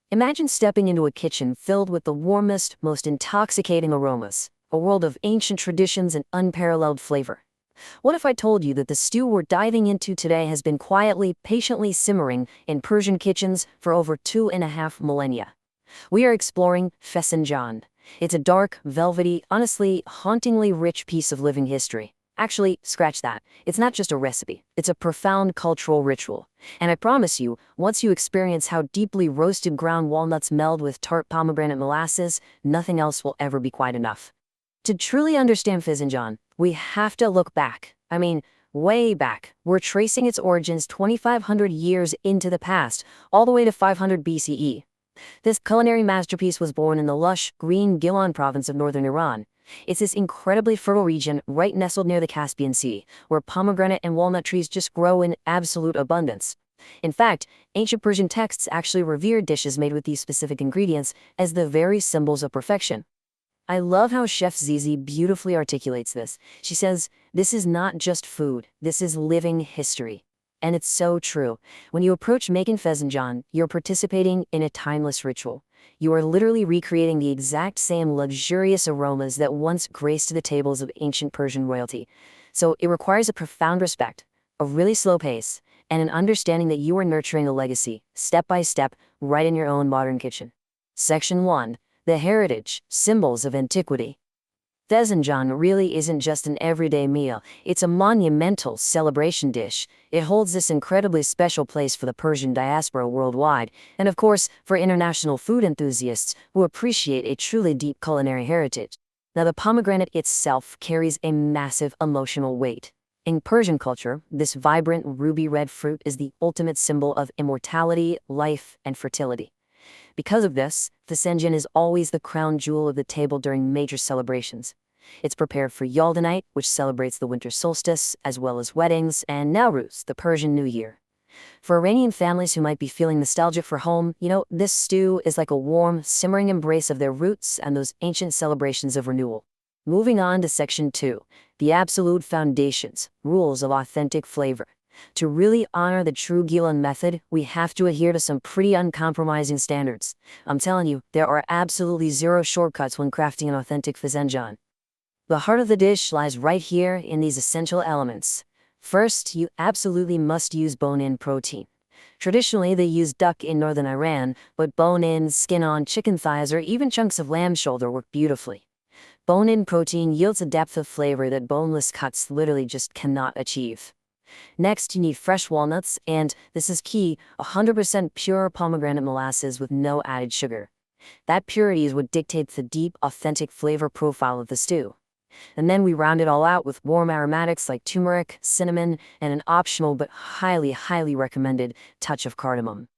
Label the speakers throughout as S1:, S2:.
S1: Imagine stepping into a kitchen filled with the warmest, most intoxicating aromas, a world of ancient traditions and unparalleled flavor. What if I told you that the stew we're diving into today has been quietly, patiently simmering in Persian kitchens for over 2.5 millennia? We are exploring Fesenjan. It's a dark, velvety, honestly, hauntingly rich piece of living history. Actually, scratch that. It's not just a recipe. It's a profound cultural ritual. And I promise you, once you experience how deeply roasted ground walnuts meld with tart pomegranate molasses, nothing else will ever be quite enough. To truly understand Fesenjan, we have to look back. I mean, way back. We're tracing its origins 2,500 years into the past, all the way to 500 BCE. This culinary masterpiece was born in the lush, green Gilan province of northern Iran. It's this incredibly fertile region right nestled near the Caspian Sea, where pomegranate and walnut trees just grow in absolute abundance. In fact, ancient Persian texts actually revered dishes made with these specific ingredients as the very symbols of perfection. I love how Chef ZiZi beautifully articulates this. She says, "This is not just food, this is living history." And it's so true. When you approach making Fesenjan, you're participating in a timeless ritual. You are literally recreating the exact same luxurious aromas that once graced the tables of ancient Persian royalty. So it requires a profound respect, a really slow pace, and an understanding that you are nurturing a legacy, step by step, right in your own modern kitchen. Section 1. The Heritage, Symbols of Antiquity. Fesenjan really isn't just an everyday meal, it's a monumental celebration dish. It holds this incredibly special place for the Persian diaspora worldwide, and of course, for international food enthusiasts who appreciate a truly deep culinary heritage. Now, the pomegranate itself carries a massive emotional weight. In Persian culture, this vibrant ruby red fruit is the ultimate symbol of immortality, life, and fertility. Because of this, Fesenjan is always the crown jewel of the table during major celebrations. It's prepared for Yaldanite, which celebrates the winter solstice, as well as weddings, and Nowruz, the Persian New Year. For Iranian families who might be feeling nostalgic for home, this stew is like a warm, simmering embrace of their roots and those ancient celebrations of renewal. Moving on to Section 2, the absolute foundations, rules of authentic flavor. To really honor the true Gilan method, we have to adhere to some pretty uncompromising standards. I'm telling you, there are absolutely zero shortcuts when crafting an authentic Fesenjan. The heart of the dish lies right here in these essential elements. First, you absolutely must use bone-in protein. Traditionally, they use duck in northern Iran, but bone-in, skin-on chicken thighs or even chunks of lamb shoulder work beautifully. Bone-in protein yields a depth of flavor that boneless cuts literally just cannot achieve. Next, you need fresh walnuts, and, this is key, 100% pure pomegranate molasses with no added sugar. That purity is what dictates the deep, authentic flavor profile of the stew. And then we round it all out with warm aromatics like turmeric, cinnamon, and an optional but highly, highly recommended touch of cardamom.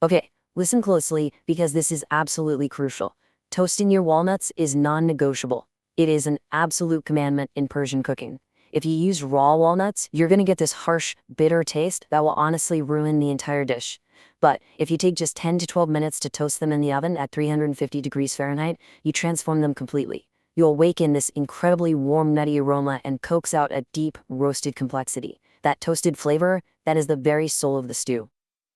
S1: Okay, listen closely because this is absolutely crucial. Toasting your walnuts is non-negotiable. It is an absolute commandment in Persian cooking. If you use raw walnuts, you're going to get this harsh, bitter taste that will honestly ruin the entire dish. But if you take just 10 to 12 minutes to toast them in the oven at 350 degrees Fahrenheit, you transform them completely. You'll awaken this incredibly warm, nutty aroma and coax out a deep, roasted complexity. That toasted flavor, that is the very soul of the stew.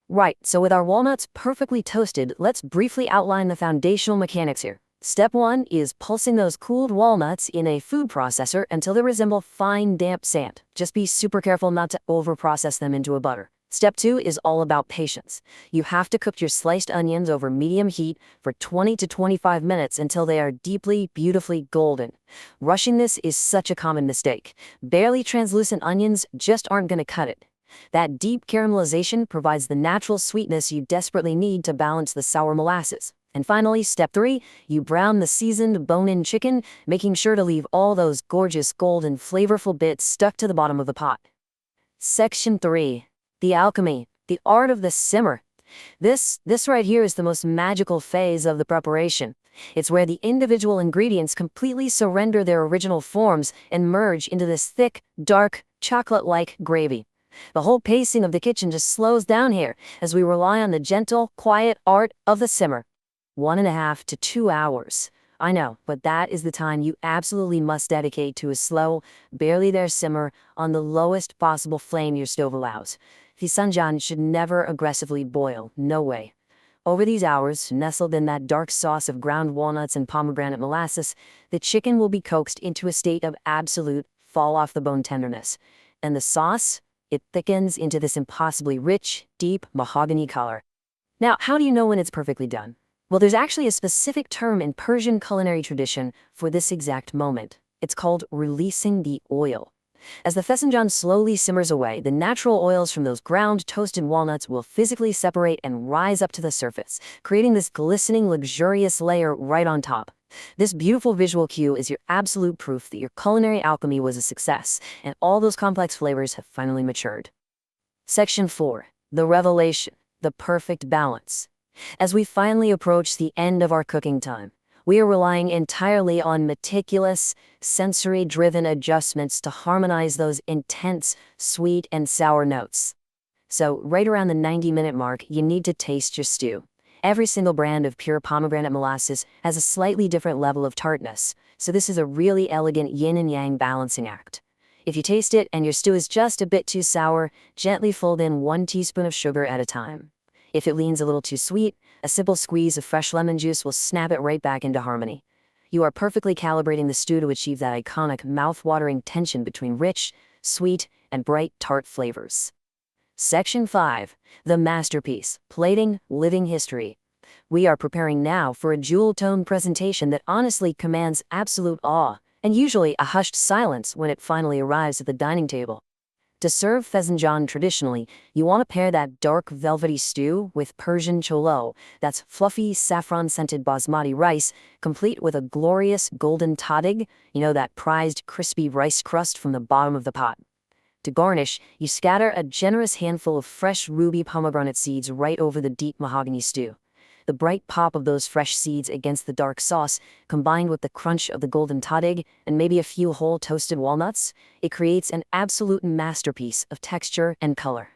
S1: Right, so with our walnuts perfectly toasted, let's briefly outline the foundational mechanics here. Step 1 is pulsing those cooled walnuts in a food processor until they resemble fine, damp sand. Just be super careful not to over-process them into a butter. Step 2 is all about patience. You have to cook your sliced onions over medium heat for 20 to 25 minutes until they are deeply, beautifully golden. Rushing this is such a common mistake. Barely translucent onions just aren't going to cut it. That deep caramelization provides the natural sweetness you desperately need to balance the sour molasses. And finally, step 3, you brown the seasoned bone-in chicken, making sure to leave all those gorgeous golden flavorful bits stuck to the bottom of the pot. Section 3. The alchemy, the art of the simmer. This right here is the most magical phase of the preparation. It's where the individual ingredients completely surrender their original forms and merge into this thick, dark, chocolate-like gravy. The whole pacing of the kitchen just slows down here as we rely on the gentle, quiet art of the simmer. 1.5 to 2 hours. I know, but that is the time you absolutely must dedicate to a slow, barely there simmer on the lowest possible flame your stove allows. Fesenjan should never aggressively boil, no way. Over these hours, nestled in that dark sauce of ground walnuts and pomegranate molasses, the chicken will be coaxed into a state of absolute fall-off-the-bone tenderness. And the sauce, it thickens into this impossibly rich, deep mahogany color. Now, how do you know when it's perfectly done? Well, there's actually a specific term in Persian culinary tradition for this exact moment. It's called releasing the oil. As the Fesenjan slowly simmers away, the natural oils from those ground toasted walnuts will physically separate and rise up to the surface, creating this glistening, luxurious layer right on top. This beautiful visual cue is your absolute proof that your culinary alchemy was a success, and all those complex flavors have finally matured. Section 4. The revelation. The perfect balance. As we finally approach the end of our cooking time, we are relying entirely on meticulous, sensory-driven adjustments to harmonize those intense, sweet and sour notes. So, right around the 90-minute mark, you need to taste your stew. Every single brand of pure pomegranate molasses has a slightly different level of tartness, so this is a really elegant yin and yang balancing act. If you taste it and your stew is just a bit too sour, gently fold in 1 teaspoon of sugar at a time. If it leans a little too sweet, a simple squeeze of fresh lemon juice will snap it right back into harmony. You are perfectly calibrating the stew to achieve that iconic, mouth-watering tension between rich, sweet, and bright tart flavors. Section 5. The masterpiece. Plating, living history. We are preparing now for a jewel-toned presentation that honestly commands absolute awe, and usually a hushed silence when it finally arrives at the dining table. To serve Fesenjan traditionally, you want to pair that dark velvety stew with Persian cholo, that's fluffy saffron-scented basmati rice, complete with a glorious golden tadig, that prized crispy rice crust from the bottom of the pot. To garnish, you scatter a generous handful of fresh ruby pomegranate seeds right over the deep mahogany stew. The bright pop of those fresh seeds against the dark sauce, combined with the crunch of the golden tadig and maybe a few whole toasted walnuts, it creates an absolute masterpiece of texture and color.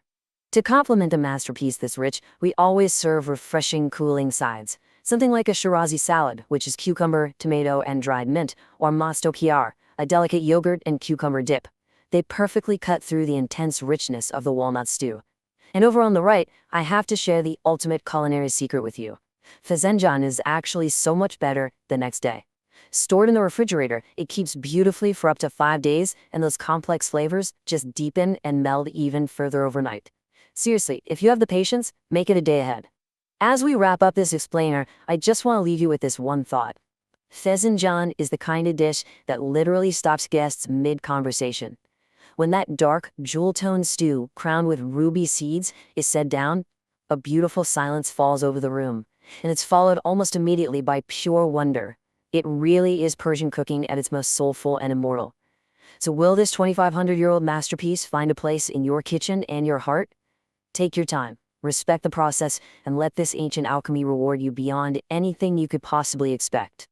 S1: To complement a masterpiece this rich, we always serve refreshing, cooling sides. Something like a Shirazi salad, which is cucumber, tomato, and dried mint, or masto kiar, a delicate yogurt and cucumber dip. They perfectly cut through the intense richness of the walnut stew. And over on the right, I have to share the ultimate culinary secret with you. Fesenjan is actually so much better the next day. Stored in the refrigerator, it keeps beautifully for up to 5 days, and those complex flavors just deepen and meld even further overnight. Seriously, if you have the patience, make it a day ahead. As we wrap up this explainer, I just want to leave you with this one thought. Fesenjan is the kind of dish that literally stops guests mid-conversation. When that dark, jewel-toned stew, crowned with ruby seeds, is set down, a beautiful silence falls over the room, and it's followed almost immediately by pure wonder. It really is Persian cooking at its most soulful and immortal. So will this 2,500-year-old masterpiece find a place in your kitchen and your heart? Take your time, respect the process, and let this ancient alchemy reward you beyond anything you could possibly expect.